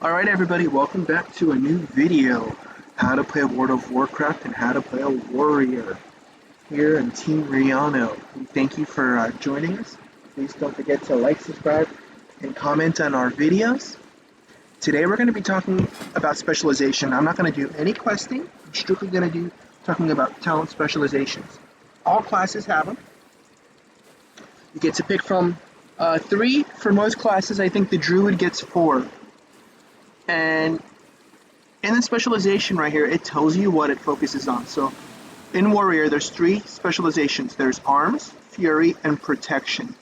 Alright everybody, welcome back to a new video. How to play World of Warcraft and how to play a warrior here in Team Rihanna. We thank you for joining us. Please don't forget to like, subscribe, and comment on our videos. Today we're going to be talking about specialization. I'm not going to do any questing. I'm strictly going to be talking about talent specializations. All classes have them. You get to pick from 3 for most classes. I think the Druid gets 4. And in the specialization right here, it tells you what it focuses on. So in Warrior, there's 3 specializations. There's Arms, Fury, and Protection.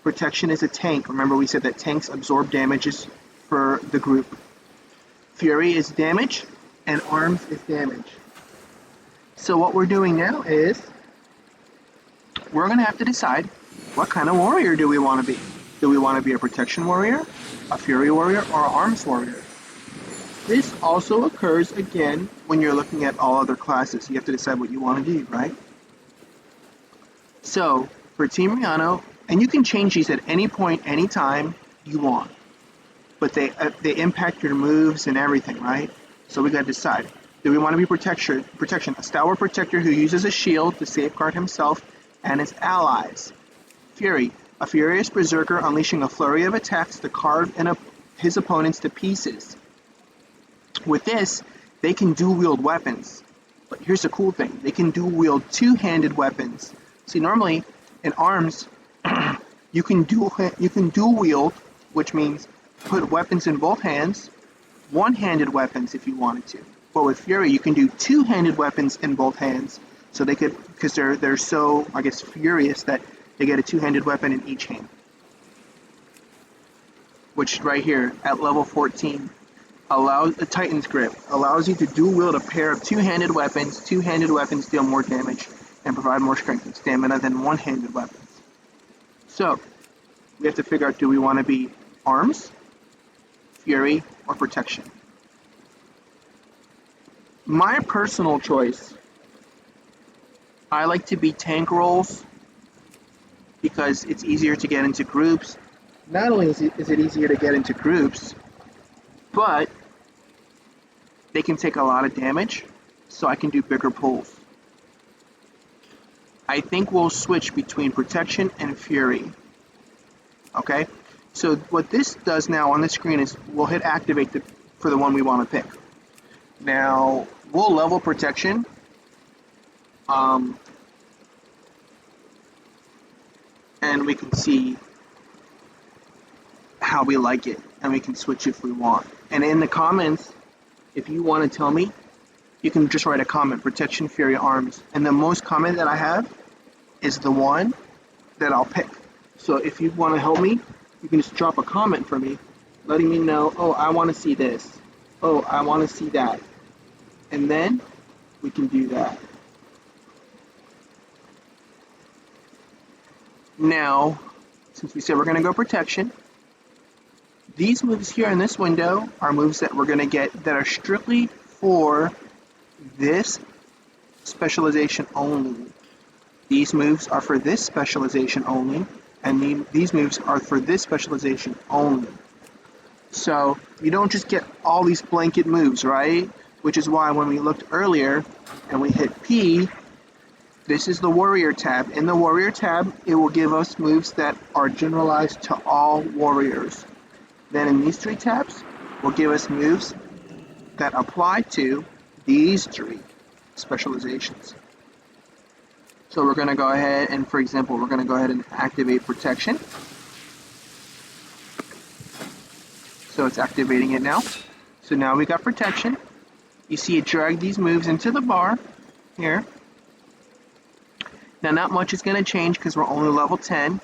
Protection is a tank. Remember we said that tanks absorb damages for the group. Fury is damage, and Arms is damage. So what we're doing now is, we're going to have to decide what kind of warrior do we want to be. Do we want to be a Protection warrior, a Fury warrior, or an Arms warrior? This also occurs again when you're looking at all other classes. You have to decide what you want to do, right? So for Team Rihanna, and you can change these at any point, anytime you want, but they impact your moves and everything, right? So we got to decide. Do we want to be protection, a stalwart protector who uses a shield to safeguard himself and his allies? Fury, a furious berserker unleashing a flurry of attacks to carve his opponents to pieces. With this, they can dual-wield weapons. But here's the cool thing. They can dual-wield two-handed weapons. See, normally, in Arms, you can dual-wield, which means put weapons in both hands, one-handed weapons if you wanted to. But with Fury, you can do two-handed weapons in both hands. So they could, because they're so, I guess, furious that they get a two-handed weapon in each hand. Which right here, at level 14, allows the Titan's Grip, allows you to dual wield a pair of two-handed weapons. Two-handed weapons deal more damage and provide more strength and stamina than one-handed weapons. So, we have to figure out, do we want to be Arms, Fury, or Protection? My personal choice, I like to be tank roles because it's easier to get into groups. Not only is it easier to get into groups, but they can take a lot of damage, so I can do bigger pulls. I think we'll switch between Protection and Fury. Okay? So what this does now on the screen is we'll hit activate for the one we want to pick. Now, we'll level Protection. And we can see how we like it, and we can switch if we want. And in the comments, if you want to tell me, you can just write a comment, Protection, Fury, Arms. And the most comment that I have is the one that I'll pick. So if you want to help me, you can just drop a comment for me, letting me know, oh, I want to see this. Oh, I want to see that. And then we can do that. Now, since we said we're going to go Protection, these moves here in this window are moves that we're going to get that are strictly for this specialization only. These moves are for this specialization only, and these moves are for this specialization only. So you don't just get all these blanket moves, right? Which is why when we looked earlier and we hit P, this is the Warrior tab. In the Warrior tab, it will give us moves that are generalized to all warriors. Then in these 3 tabs, will give us moves that apply to these 3 specializations. So we're going to go ahead and, for example, we're going to go ahead and activate Protection. So it's activating it now. So now we got Protection. You see it drag these moves into the bar here. Now not much is going to change because we're only level 10.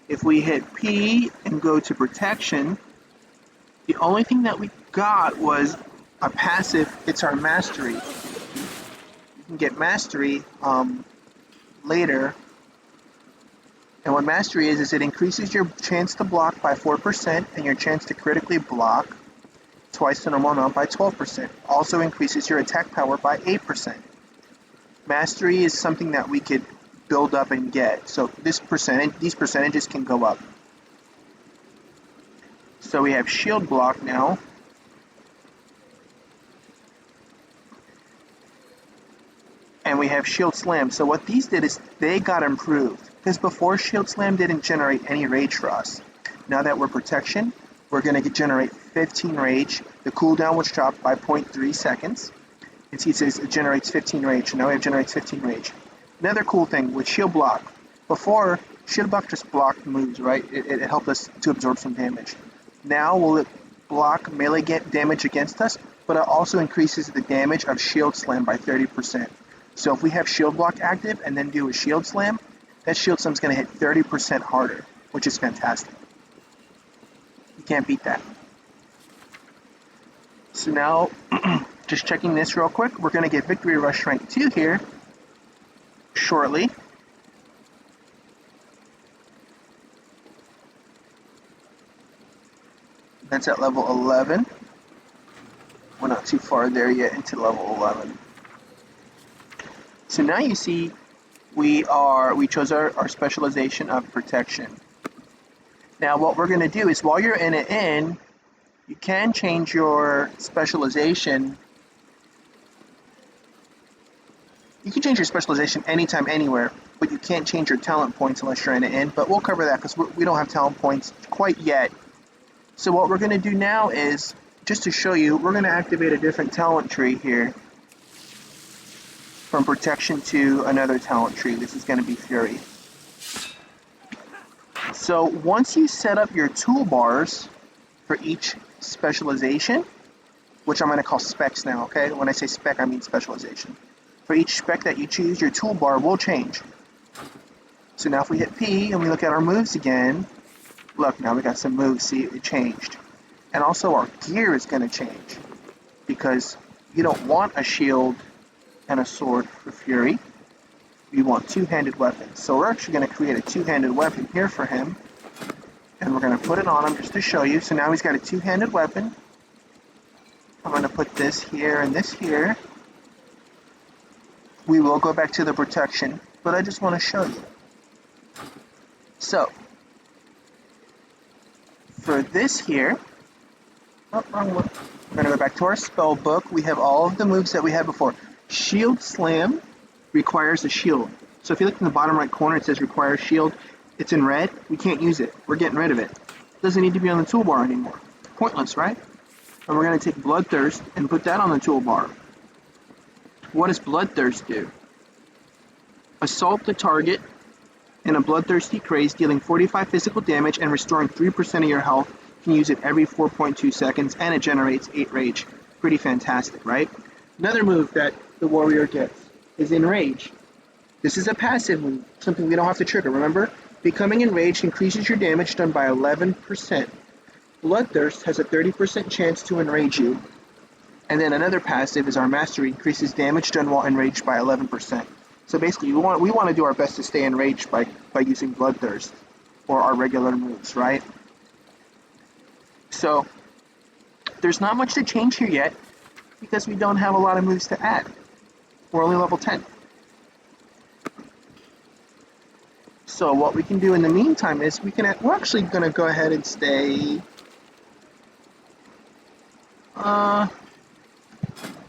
If we hit P and go to Protection, the only thing that we got was a passive. It's our Mastery. You can get Mastery later. And what Mastery is it increases your chance to block by 4% and your chance to critically block twice the normal amount by 12%. Also increases your attack power by 8%. Mastery is something that we could build up and get. So these percentages can go up. So we have shield block now, we have Shield Slam. So what these did is they got improved. Because before, Shield Slam didn't generate any rage for us. Now that we're Protection, we're going to generate 15 rage. The cooldown was dropped by 0.3 seconds. And see, it says it generates 15 rage. So now it generates 15 rage. Another cool thing with Shield Block. Before, Shield Block just blocked moves, right? It helped us to absorb some damage. Now will it block melee damage against us, but it also increases the damage of Shield Slam by 30%. So if we have Shield Block active and then do a Shield Slam, that Shield Slam is going to hit 30% harder, which is fantastic. You can't beat that. So now, just checking this real quick, we're going to get Victory Rush rank 2 here shortly. That's at level 11. We're not too far there yet into level 11. So now you see we chose our specialization of Protection. Now what we're going to do is while you're in it, you can change your specialization. You can change your specialization anytime, anywhere, but you can't change your talent points unless you're in it. But we'll cover that because we don't have talent points quite yet. So what we're going to do now is, just to show you, we're going to activate a different talent tree here. From Protection to another talent tree. This is going to be Fury. So once you set up your toolbars for each specialization, which I'm going to call specs now, okay? When I say spec, I mean specialization. For each spec that you choose, your toolbar will change. So now if we hit P and we look at our moves again, look, now we got some moves, see, it changed. And also our gear is going to change because you don't want a shield and a sword for Fury. We want two-handed weapons. So we're actually going to create a two-handed weapon here for him. And we're going to put it on him just to show you. So now he's got a two-handed weapon. I'm going to put this here and this here. We will go back to the Protection, but I just want to show you. So, for this here, oh, wrong one. We're going to go back to our spell book. We have all of the moves that we had before. Shield Slam requires a shield. So if you look in the bottom right corner, it says requires shield. It's in red. We can't use it. We're getting rid of it. It doesn't need to be on the toolbar anymore. Pointless, right? And we're going to take Bloodthirst and put that on the toolbar. What does Bloodthirst do? Assault the target in a bloodthirsty craze, dealing 45 physical damage and restoring 3% of your health. You can use it every 4.2 seconds, and it generates 8 rage. Pretty fantastic, right? Another move that the warrior gets is Enrage. This is a passive move, something we don't have to trigger, remember? Becoming enraged increases your damage done by 11%. Bloodthirst has a 30% chance to enrage you. And then another passive is our Mastery, increases damage done while enraged by 11%. So basically, we want to do our best to stay enraged by using Bloodthirst or our regular moves, right? So there's not much to change here yet because we don't have a lot of moves to add. We're only level 10. So what we can do in the meantime is we're actually going to go ahead and stay.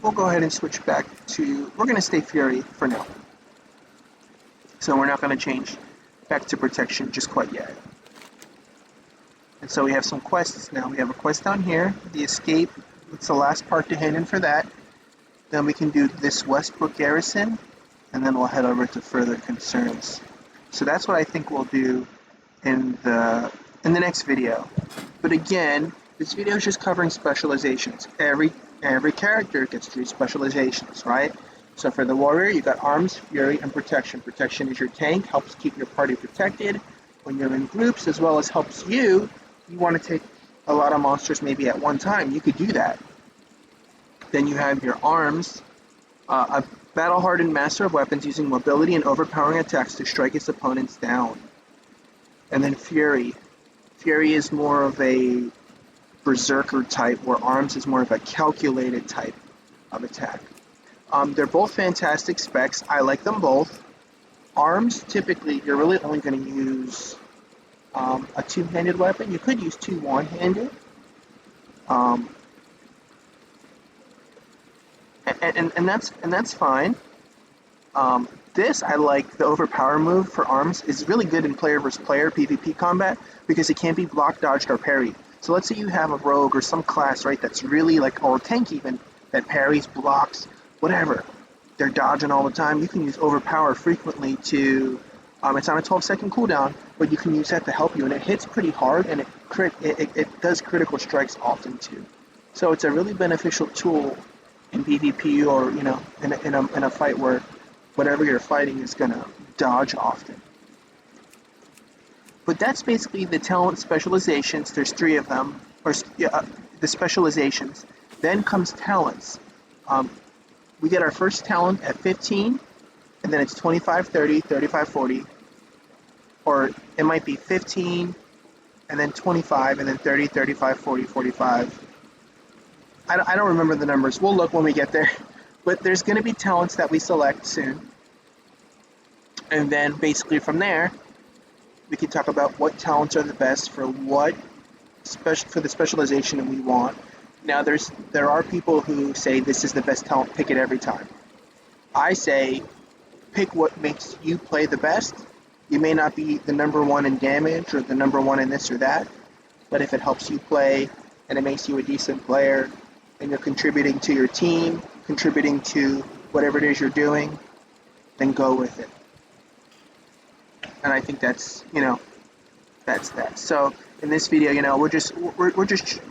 We'll go ahead and switch back to. We're going to stay Fury for now. So we're not going to change back to Protection just quite yet. And so we have some quests now. We have a quest down here, the Escape. It's the last part to hand in for that. Then we can do this Westbrook Garrison, and then we'll head over to Further Concerns. So that's what I think we'll do in the next video. But again, this video is just covering specializations. Every character gets 3 specializations, right? So for the warrior, you got Arms, Fury, and Protection. Protection is your tank, helps keep your party protected when you're in groups, as well as helps you. You want to take a lot of monsters maybe at one time. You could do that. Then you have your Arms, a battle-hardened master of weapons using mobility and overpowering attacks to strike its opponents down. And then Fury. Fury is more of a berserker type, where Arms is more of a calculated type of attack. They're both fantastic specs. I like them both. Arms, typically, you're really only going to use a two-handed weapon. You could use 2 one-handed. And that's fine. This, I like the overpower move for arms, is really good in player versus player PvP combat because it can't be blocked, dodged, or parried. So let's say you have a rogue or some class, right, that's really like, or a tank even, that parries, blocks, whatever. They're dodging all the time. You can use overpower frequently to, it's on a 12-second cooldown, but you can use that to help you, and it hits pretty hard, and it does critical strikes often too. So it's a really beneficial tool in PvP, or in a fight where whatever you're fighting is gonna dodge often. But that's basically the talent specializations. There's 3 of them, or the specializations. Then comes talents. We get our first talent at 15, and then it's 25, 30, 35, 40, or it might be 15, and then 25, and then 30, 35, 40, 45. I don't remember the numbers. We'll look when we get there. But there's going to be talents that we select soon. And then basically from there, we can talk about what talents are the best for for the specialization that we want. Now there are people who say this is the best talent, pick it every time. I say pick what makes you play the best. You may not be the number 1 in damage or the number 1 in this or that, but if it helps you play and it makes you a decent player and you're contributing to your team, contributing to whatever it is you're doing, then go with it. And I think that's that. So in this video, we're just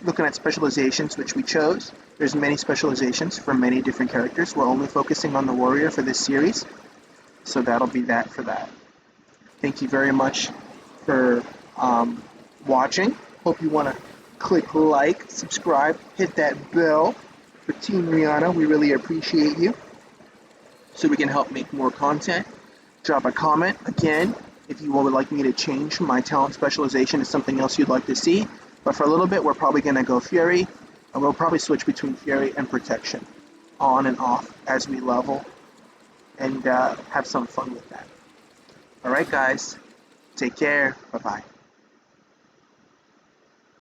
looking at specializations, which we chose. There's many specializations for many different characters. We're only focusing on the warrior for this series, so that'll be that for that. Thank you very much for watching. Hope you want to click like, subscribe, hit that bell for Team Rihanna. We really appreciate you. So we can help make more content. Drop a comment again if you would like me to change my talent specialization to something else you'd like to see. But for a little bit, we're probably going to go Fury, and we'll probably switch between Fury and Protection on and off as we level, and have some fun with that. Alright guys, take care, bye-bye.